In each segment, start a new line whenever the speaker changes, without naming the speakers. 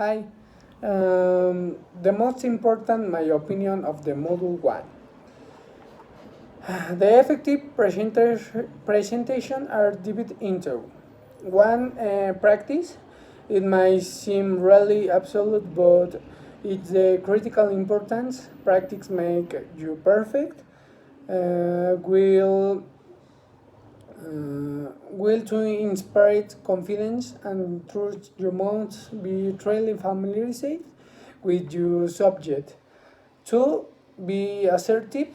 Hi. The most important, my opinion, of the Module 1. The effective presentation are divided into one practice. It might seem really absolute, but it's the critical importance. Practice make you perfect. Will will to inspire confidence and trust you must be truly familiarized with your subject. Two, be assertive.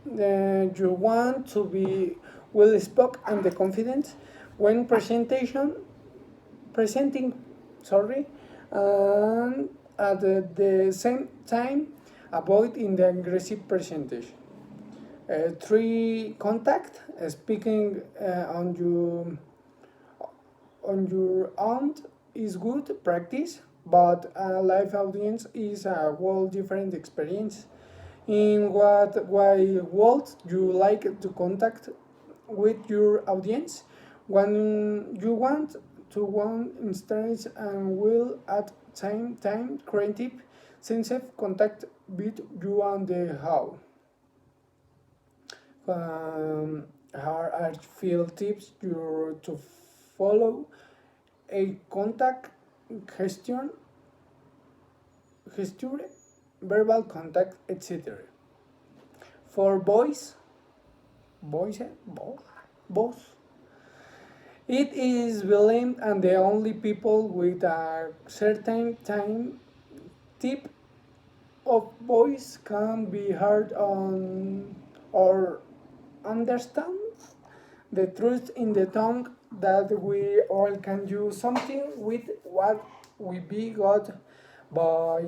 You want to be well spoken and the confidence when presenting, sorry, and at the same time avoid in the aggressive presentation. Three, contact, speaking on your own is good practice, but a live audience is a whole different experience. In what way world you like to contact with your audience? When you want to one instance and will at same time creative sense of contact with you and the how. Here are field tips you to follow a contact gesture, gesture, verbal contact, etc. For voice, both. It is believed and the only people with a certain time tip of voice can be heard on or understand the truth in the tongue that we all can do something with what we be got by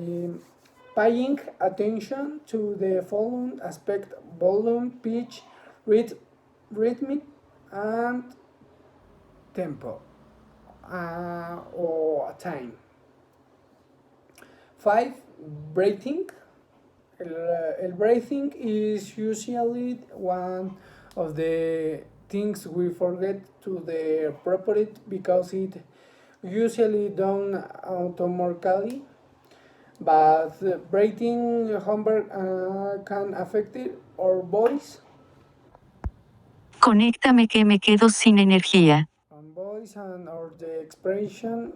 paying attention to the following aspect: volume, pitch, rhythm, and tempo or time. 5. Breathing. El breathing is usually one of the things we forget to the appropriate because it usually done automatically, but breathing homework can affect our voice
Conéctame que me quedo sin energía.
and voice and or the expression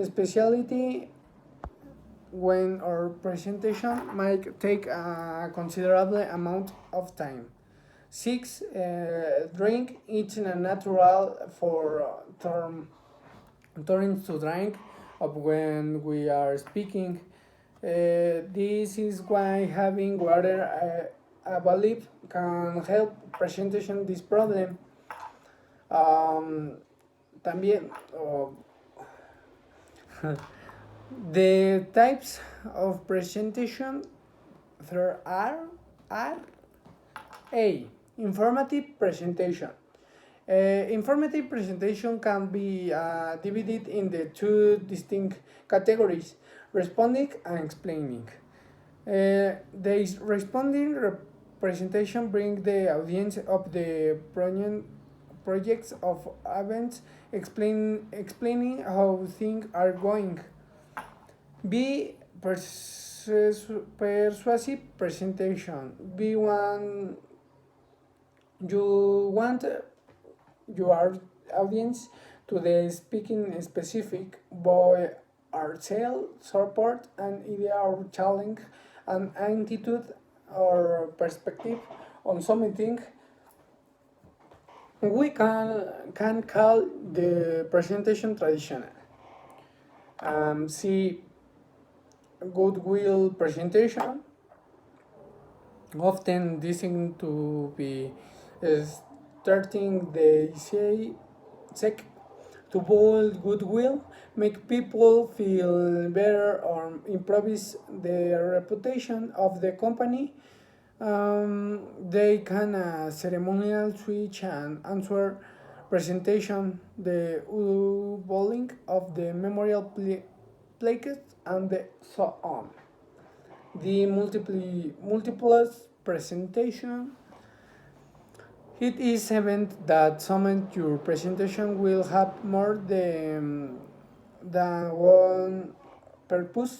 speciality when our presentation might take a considerable amount of time. 6. Drink it's a natural for turning to drink of when we are speaking. This is why having water available can help presentation this problem. También the types of presentation there are A. Informative presentation. Informative presentation can be divided into two distinct categories: responding and explaining. The responding presentation brings the audience of the projects of events, explaining how things are going. B. Persuasive presentation. B1, you want your audience to the speaking specific by our sale, support, and idea or challenge, an attitude or perspective on something. We can call the presentation traditional. See goodwill presentation, often designed to be starting the sec to build goodwill, make people feel better, or improve the reputation of the company. They can ceremonial switch and answer presentation, the bowling of the memorial plaques, and so on. The multiple presentation. It is evident that some your presentation will have more the than one purpose.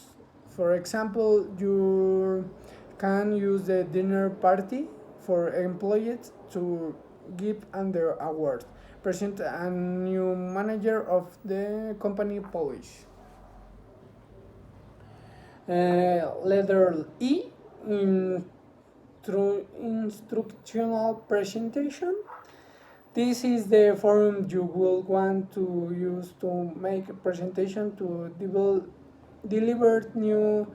For example, you can use the dinner party for employees to give an award, present a new manager of the company policy. Letter E in through instructional presentation. This is the forum you will want to use to make a presentation to deliver new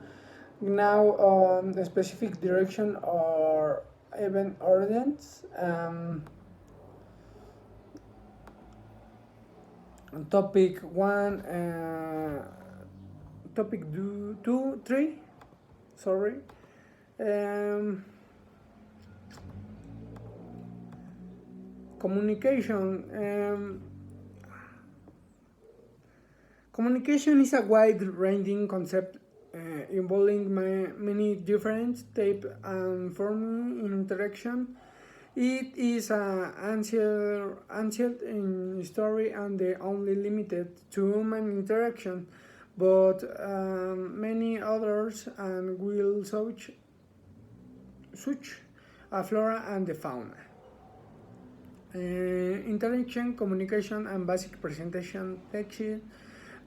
now a specific direction or event audience. Topic one, topic two, three. Sorry. Um, Communication. Communication is a wide-ranging concept involving many different types and forms in interaction. It is ancient in history and only limited to human interaction, but many others and will such a flora and the fauna. Interaction, communication, and basic presentation techniques.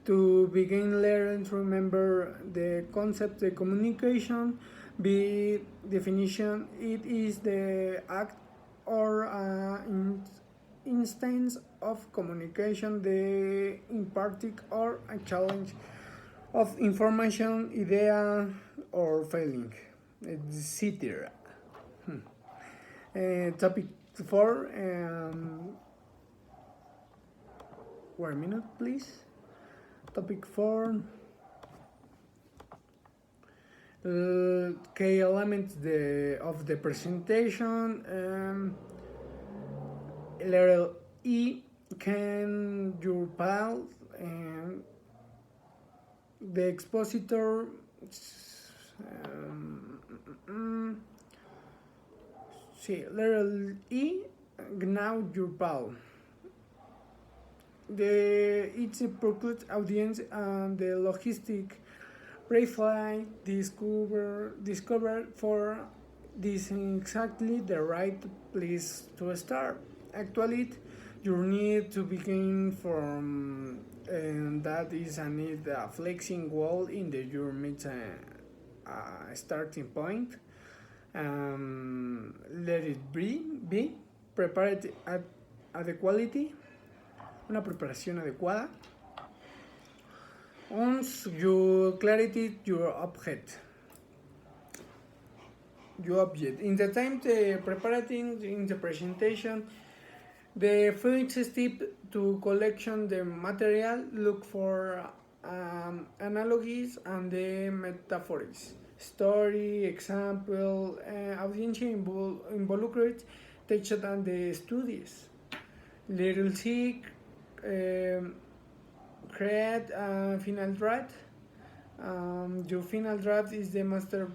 To begin, let's remember the concept of communication. By definition, it is the act or instance of communication, the imparting or a challenge of information, idea, or feeling, etc. Topic 4. Wait a minute, please. Topic 4. Key elements of the presentation. Letter E. Can your pal the expositor see letter E. Now your pal. It's a preclude audience and the logistic pre-flight discover for this exactly the right place to start. Actually, you need to begin from and that is a need a flexing wall in the your mid starting point. Let it be prepared at adequacy, una preparación adecuada. Once you clarity your object in the time the preparing in the presentation, the first step to collection the material, look for analogies and the metaphors, story, example, audience involucrate, teach and the studies. Little C, create a final draft. Your final draft is the master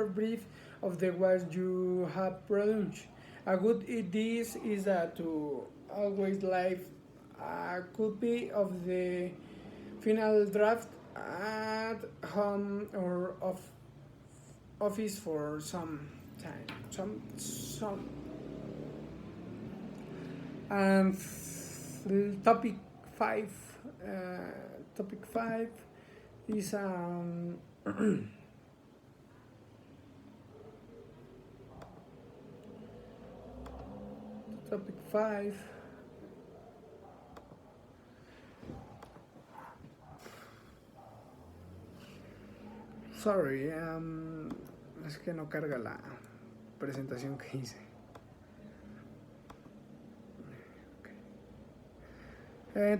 brief of the what you have produced. A good idea is that to always leave a copy of the final draft at home or of office for some time. Some. And topic 5. Topic 5 is topic 5. Sorry, es que no carga la presentación que hice.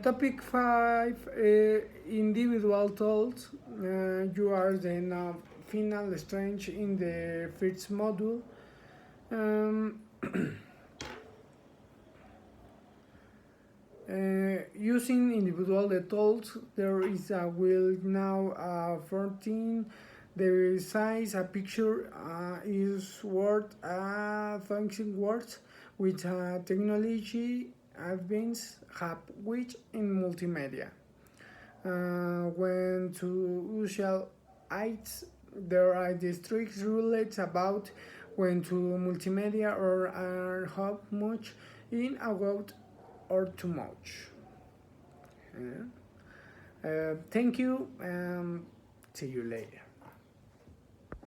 Topic 5, individual thoughts. You are the final stage in the first module. Using individual thoughts, there is a will now 14. The size a picture is worth 1,000 words with technology advanced have which in multimedia. When to usual aids, there are the strict rules about when to multimedia or are how much in about or too much. Thank you. See you later.